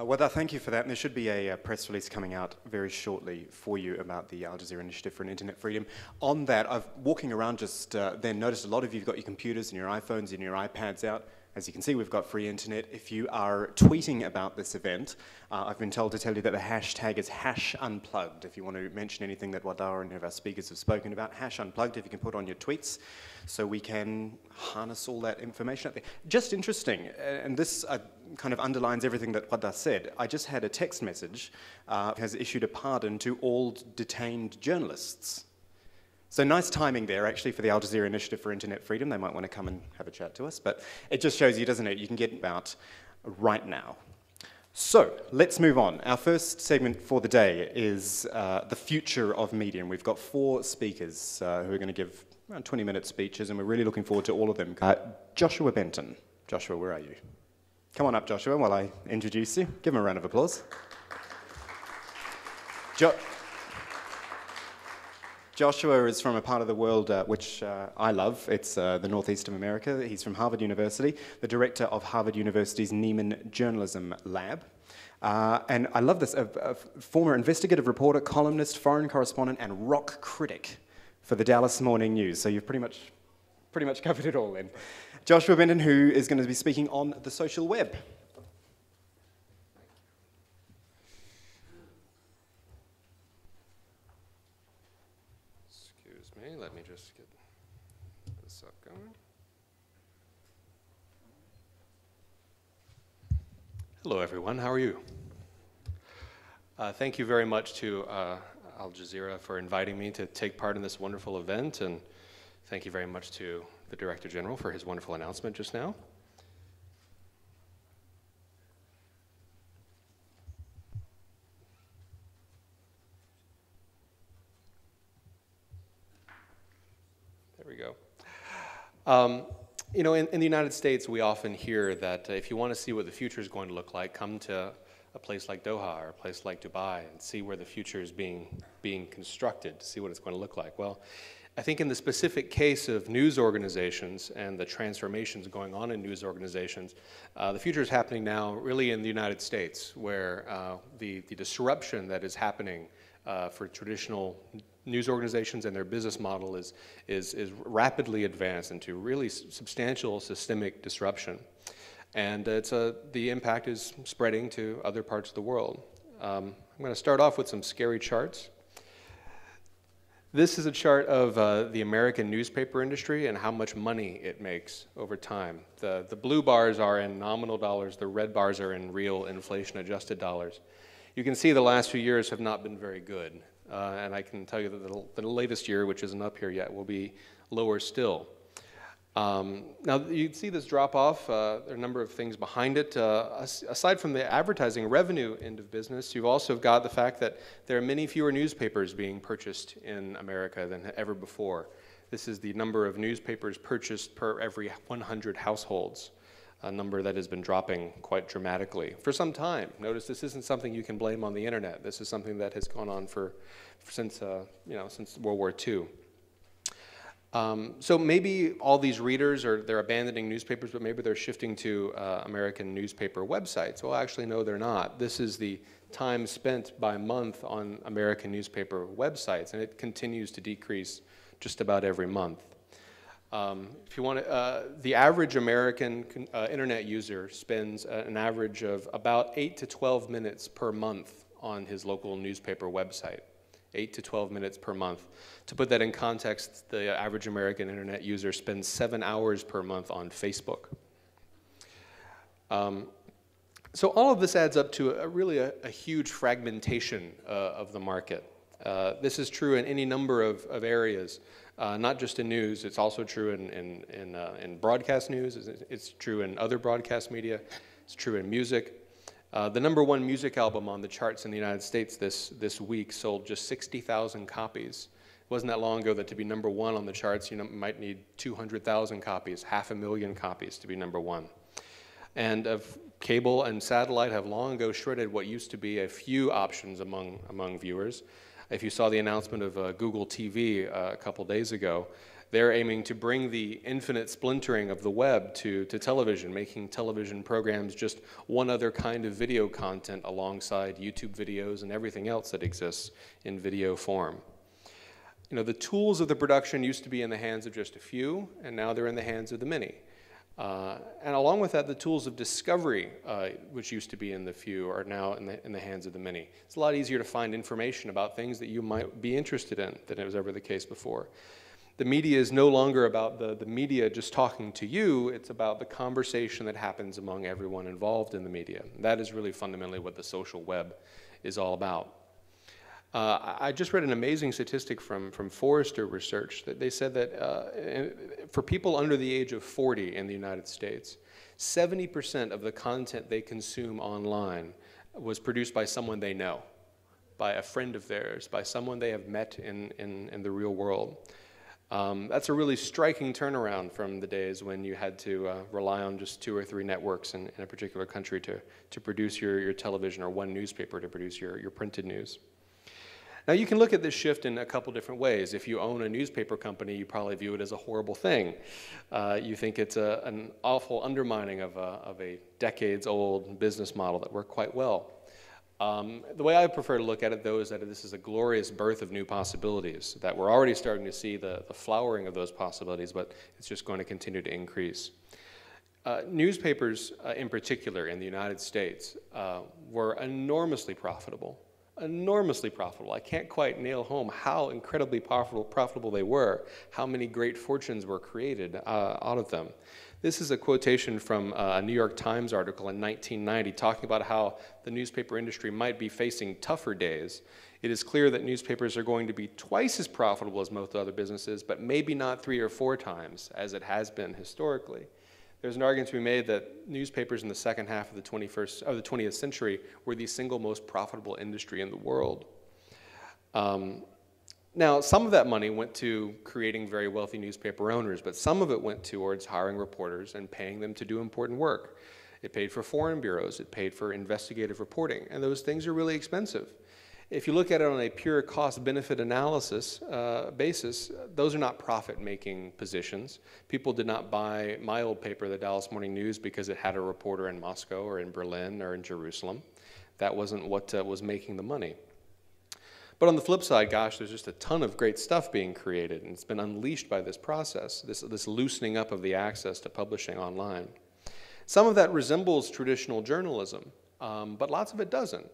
Well, thank you for that. And there should be a press release coming out very shortly for you about the Al Jazeera Initiative for Internet Freedom. On that, I've walking around just then noticed a lot of you have got your computers and your iPhones and your iPads out. As you can see, we've got free internet. If you are tweeting about this event, I've been told to tell you that the hashtag is #Unplugged. If you want to mention anything that Wadar and our speakers have spoken about, #Unplugged, if you can put on your tweets, so we can harness all that information out there. Just interesting, and this kind of underlines everything that Wadar said. I just had a text message, has issued a pardon to all detained journalists. So nice timing there, actually, for the Al Jazeera Initiative for Internet Freedom. They might want to come and have a chat to us, but it just shows you, doesn't it? You can get about right now. So let's move on. Our first segment for the day is the future of media, and we've got 4 speakers who are going to give around 20-minute speeches, and we're really looking forward to all of them. Joshua Benton. Joshua, where are you? Come on up, Joshua, while I introduce you. Give him a round of applause. Joshua is from a part of the world which I love. It's the northeast of America. He's from Harvard University, the director of Harvard University's Nieman Journalism Lab. And I love this, a former investigative reporter, columnist, foreign correspondent, and rock critic for the Dallas Morning News. So you've pretty much covered it all then. Joshua Benton, who is going to be speaking on the social web. Let me just get this up going. Hello, everyone. How are you? Thank you very much to Al Jazeera for inviting me to take part in this wonderful event, and thank you very much to the Director General for his wonderful announcement just now. You know, in the United States, we often hear that if you want to see what the future is going to look like, come to a place like Doha or a place like Dubai and see where the future is being constructed, to see what it's going to look like. Well, I think in the specific case of news organizations and the transformations going on in news organizations, the future is happening now really in the United States, where the disruption that is happening for traditional news organizations and their business model is rapidly advanced into really substantial systemic disruption. And the impact is spreading to other parts of the world. I'm going to start off with some scary charts. This is a chart of the American newspaper industry and how much money it makes over time. The blue bars are in nominal dollars, the red bars are in real inflation-adjusted dollars. You can see the last few years have not been very good. And I can tell you that the latest year, which isn't up here yet, will be lower still. Now, you see this drop off. There are a number of things behind it. Aside from the advertising revenue end of business, you've also got the fact that there are many fewer newspapers being purchased in America than ever before. This is the number of newspapers purchased per every 100 households, a number that has been dropping quite dramatically for some time. Notice this isn't something you can blame on the internet. This is something that has gone on since World War II. So maybe all these readers they're abandoning newspapers, but maybe they're shifting to American newspaper websites. Well, actually, no, they're not. This is the time spent by month on American newspaper websites, and it continues to decrease just about every month. If you want to, the average American internet user spends an average of about 8 to 12 minutes per month on his local newspaper website. 8 to 12 minutes per month. To put that in context, the average American internet user spends 7 hours per month on Facebook. So all of this adds up to really a huge fragmentation of the market. This is true in any number of areas. Not just in news, it's also true in broadcast news, it's true in other broadcast media, it's true in music. The #1 music album on the charts in the United States this week sold just 60,000 copies. It wasn't that long ago that to be #1 on the charts, you might need 200,000 copies, 500,000 copies to be #1. And cable and satellite have long ago shredded what used to be a few options among viewers. If you saw the announcement of Google TV a couple days ago, They're aiming to bring the infinite splintering of the web to television, making television programs just one other kind of video content alongside YouTube videos and everything else that exists in video form. You know, the tools of the production used to be in the hands of just a few, and now they're in the hands of the many. And along with that, the tools of discovery, which used to be in the few, are now in the hands of the many. It's a lot easier to find information about things that you might be interested in than it was ever the case before. The media is no longer about the media just talking to you, it's about the conversation that happens among everyone involved in the media. That is really fundamentally what the social web is all about. I just read an amazing statistic from Forrester Research that they said that for people under the age of 40 in the United States, 70% of the content they consume online was produced by someone they know, by a friend of theirs, by someone they have met in the real world. That's a really striking turnaround from the days when you had to rely on just 2 or 3 networks in a particular country to produce your television, or one newspaper to produce your printed news. Now, you can look at this shift in a couple different ways. If you own a newspaper company, you probably view it as a horrible thing. You think it's an awful undermining of a decades-old business model that worked quite well. The way I prefer to look at it, though, is that this is a glorious birth of new possibilities, that we're already starting to see the flowering of those possibilities, but it's just going to continue to increase. Newspapers, in particular, in the United States, were enormously profitable. Enormously profitable. I can't quite nail home how incredibly profitable they were, how many great fortunes were created out of them. This is a quotation from a New York Times article in 1990 talking about how the newspaper industry might be facing tougher days. It is clear that newspapers are going to be twice as profitable as most other businesses, but maybe not 3 or 4 times as it has been historically. There's an argument to be made that newspapers in the second half of the 20th century were the single most profitable industry in the world. Now, some of that money went to creating very wealthy newspaper owners, but some of it went towards hiring reporters and paying them to do important work. It paid for foreign bureaus, it paid for investigative reporting, and those things are really expensive. If you look at it on a pure cost-benefit analysis basis, those are not profit-making positions. People did not buy my old paper, the Dallas Morning News, because it had a reporter in Moscow or in Berlin or in Jerusalem. That wasn't what was making the money. But on the flip side, gosh, there's just a ton of great stuff being created, and it's been unleashed by this process, this loosening up of the access to publishing online. Some of that resembles traditional journalism, but lots of it doesn't.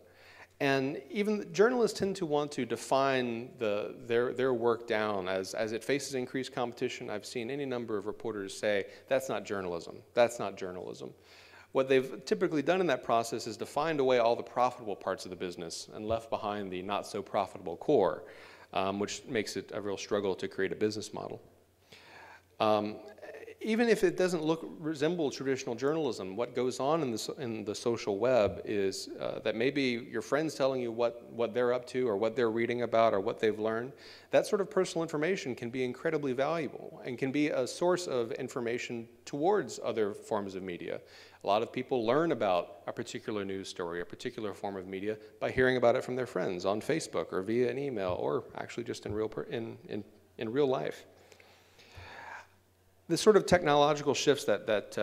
And even journalists tend to want to define their work down as it faces increased competition. I've seen any number of reporters say, that's not journalism, that's not journalism. What they've typically done in that process is defined away all the profitable parts of the business and left behind the not so profitable core, which makes it a real struggle to create a business model. Even if it doesn't resemble traditional journalism, what goes on in the social web is that maybe your friend's telling you what they're up to or what they're reading about or what they've learned. That sort of personal information can be incredibly valuable and can be a source of information towards other forms of media. A lot of people learn about a particular news story, a particular form of media, by hearing about it from their friends on Facebook or via an email or actually just in real life. The sort of technological shifts that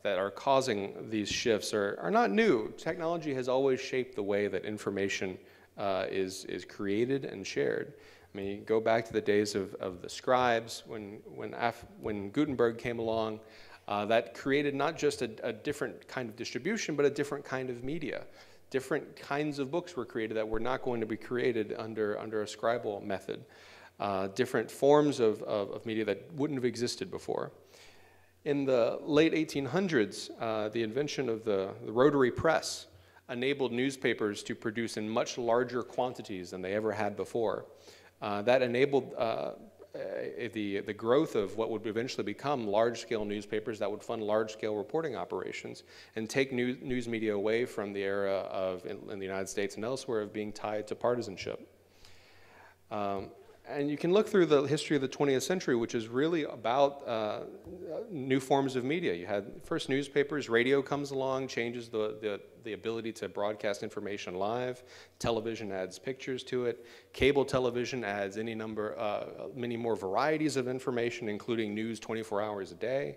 are causing these shifts are not new. Technology has always shaped the way that information is created and shared. I mean, you go back to the days of the scribes, when Gutenberg came along, that created not just a different kind of distribution, but a different kind of media. Different kinds of books were created that were not going to be created under a scribal method. Different forms of media that wouldn't have existed before. In the late 1800s, the invention of the rotary press enabled newspapers to produce in much larger quantities than they ever had before. That enabled the growth of what would eventually become large-scale newspapers that would fund large-scale reporting operations and take news media away from the era in the United States and elsewhere of being tied to partisanship. And you can look through the history of the 20th century, which is really about new forms of media. You had first newspapers, radio comes along, changes the ability to broadcast information live. Television adds pictures to it. Cable television adds many more varieties of information, including news 24 hours a day.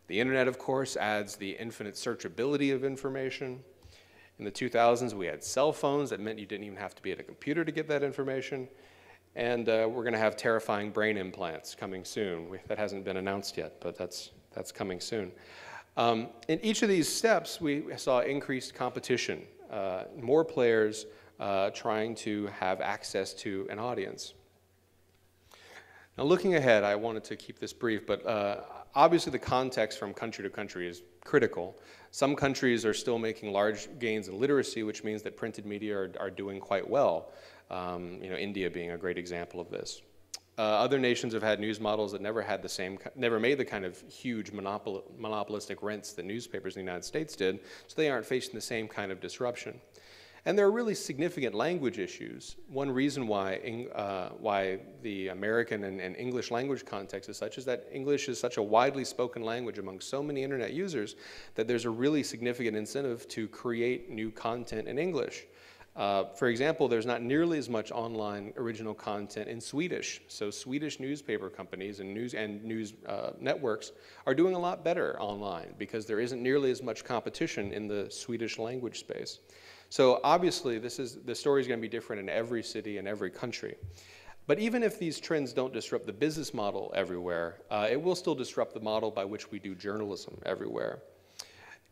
The internet, of course, adds the infinite searchability of information. In the 2000s, we had cell phones that meant you didn't even have to be at a computer to get that information. And we're going to have terrifying brain implants coming soon. That hasn't been announced yet, but that's coming soon. In each of these steps, we saw increased competition, more players trying to have access to an audience. Now, looking ahead, I wanted to keep this brief, but obviously the context from country to country is critical. Some countries are still making large gains in literacy, which means that printed media are doing quite well. India being a great example of this. Other nations have had news models that never made the kind of huge monopolistic rents that newspapers in the United States did, so they aren't facing the same kind of disruption. And there are really significant language issues. One reason why the American and English language context is such is that English is such a widely spoken language among so many internet users that there's a really significant incentive to create new content in English. For example, there's not nearly as much online original content in Swedish. So Swedish newspaper companies and news networks are doing a lot better online because there isn't nearly as much competition in the Swedish language space. So obviously, the story is going to be different in every city and every country. But even if these trends don't disrupt the business model everywhere, it will still disrupt the model by which we do journalism everywhere.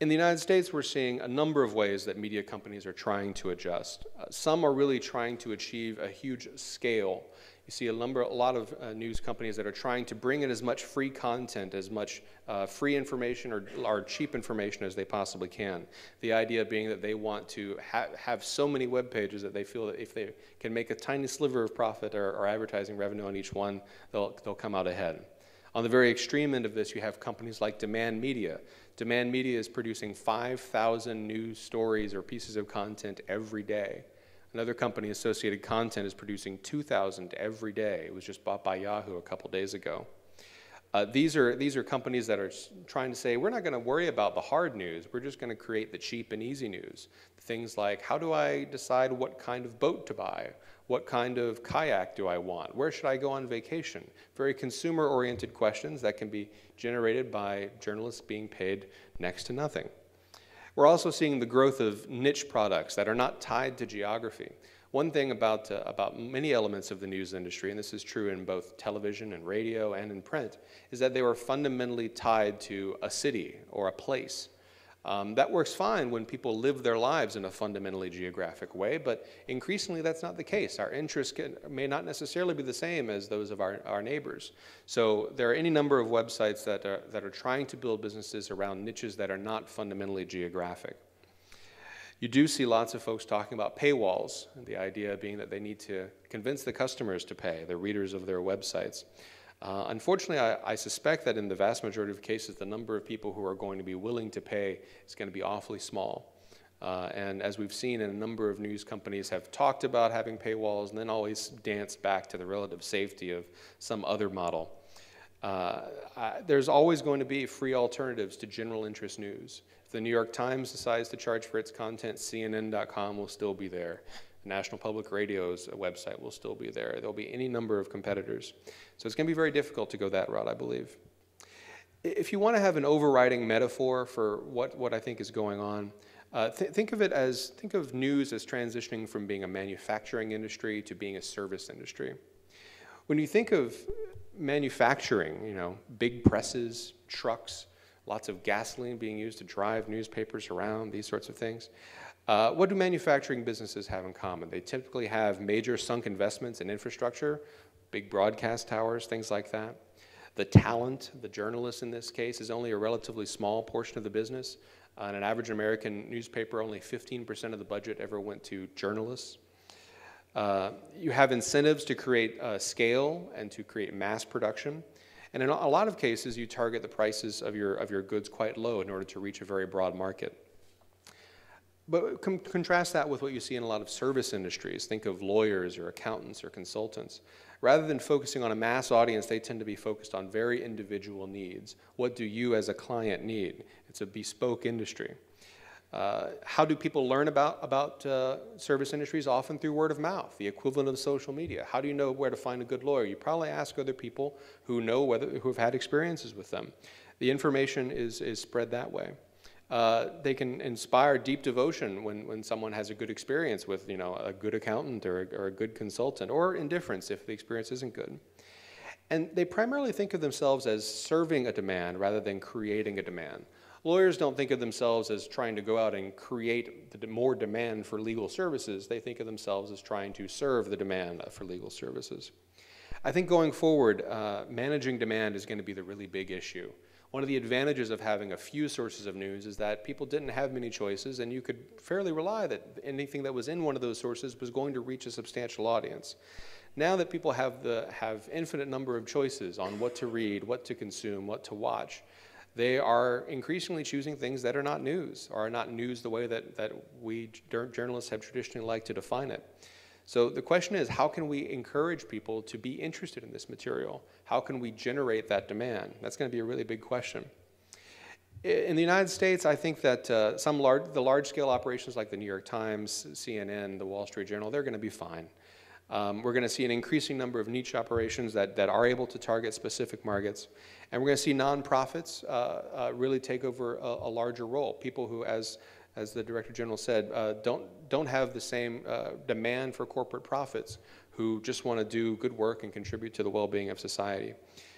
In the United States, we're seeing a number of ways that media companies are trying to adjust. Some are really trying to achieve a huge scale. You see a lot of news companies that are trying to bring in as much free content, as much free information or cheap information as they possibly can. The idea being that they want to have so many web pages that they feel that if they can make a tiny sliver of profit or advertising revenue on each one, they'll come out ahead. On the very extreme end of this, you have companies like Demand Media. Demand Media is producing 5,000 news stories or pieces of content every day. Another company, Associated Content, is producing 2,000 every day. It was just bought by Yahoo a couple days ago. These are companies that are trying to say, we're not going to worry about the hard news. We're just going to create the cheap and easy news. Things like, how do I decide what kind of boat to buy? What kind of kayak do I want? Where should I go on vacation? Very consumer-oriented questions that can be generated by journalists being paid next to nothing. We're also seeing the growth of niche products that are not tied to geography. One thing about many elements of the news industry, and this is true in both television and radio and in print, is that they were fundamentally tied to a city or a place. That works fine when people live their lives in a fundamentally geographic way, but increasingly that's not the case. Our interests may not necessarily be the same as those of our neighbors. So there are any number of websites that are trying to build businesses around niches that are not fundamentally geographic. You do see lots of folks talking about paywalls, the idea being that they need to convince the customers to pay, the readers of their websites. Unfortunately, I suspect that in the vast majority of cases, the number of people who are going to be willing to pay is going to be awfully small. And as we've seen, a number of news companies have talked about having paywalls and then always danced back to the relative safety of some other model. There's always going to be free alternatives to general interest news. If the New York Times decides to charge for its content, CNN.com will still be there. National Public Radio's website will still be there. There'll be any number of competitors. So it's going to be very difficult to go that route, I believe. If you want to have an overriding metaphor for what I think is going on, think of news as transitioning from being a manufacturing industry to being a service industry. When you think of manufacturing, big presses, trucks, lots of gasoline being used to drive newspapers around, these sorts of things. What do manufacturing businesses have in common? They typically have major sunk investments in infrastructure, big broadcast towers, things like that. The talent, the journalists in this case, is only a relatively small portion of the business. In an average American newspaper, only 15% of the budget ever went to journalists. You have incentives to create scale and to create mass production. And in a lot of cases, you target the prices of your goods quite low in order to reach a very broad market. But contrast that with what you see in a lot of service industries. Think of lawyers or accountants or consultants. Rather than focusing on a mass audience, they tend to be focused on very individual needs. What do you as a client need? It's a bespoke industry. How do people learn about service industries? Often through word of mouth, the equivalent of social media. How do you know where to find a good lawyer? You probably ask other people who know who have had experiences with them. The information is spread that way. They can inspire deep devotion when someone has a good experience with, a good accountant or a good consultant, or indifference if the experience isn't good. And they primarily think of themselves as serving a demand rather than creating a demand. Lawyers don't think of themselves as trying to go out and create more demand for legal services. They think of themselves as trying to serve the demand for legal services. I think going forward, managing demand is going to be the really big issue. One of the advantages of having a few sources of news is that people didn't have many choices, and you could fairly rely that anything that was in one of those sources was going to reach a substantial audience. Now that people have infinite number of choices on what to read, what to consume, what to watch, they are increasingly choosing things that are not news, or are not news the way that we journalists have traditionally liked to define it. So the question is, how can we encourage people to be interested in this material? How can we generate that demand? That's going to be a really big question. In the United States, I think that the large-scale operations like the New York Times, CNN, the Wall Street Journal, they're going to be fine. We're going to see an increasing number of niche operations that are able to target specific markets. And we're going to see nonprofits really take over a larger role. People who, as the Director General said, don't have the same demand for corporate profits, who just want to do good work and contribute to the well-being of society.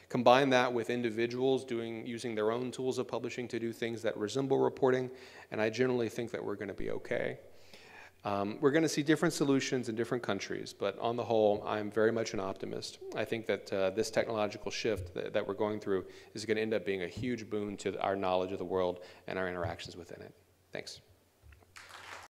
Combine that with individuals using their own tools of publishing to do things that resemble reporting, and I generally think that we're going to be okay. We're going to see different solutions in different countries, but on the whole, I'm very much an optimist. I think that this technological shift that we're going through is going to end up being a huge boon to our knowledge of the world and our interactions within it. Thanks.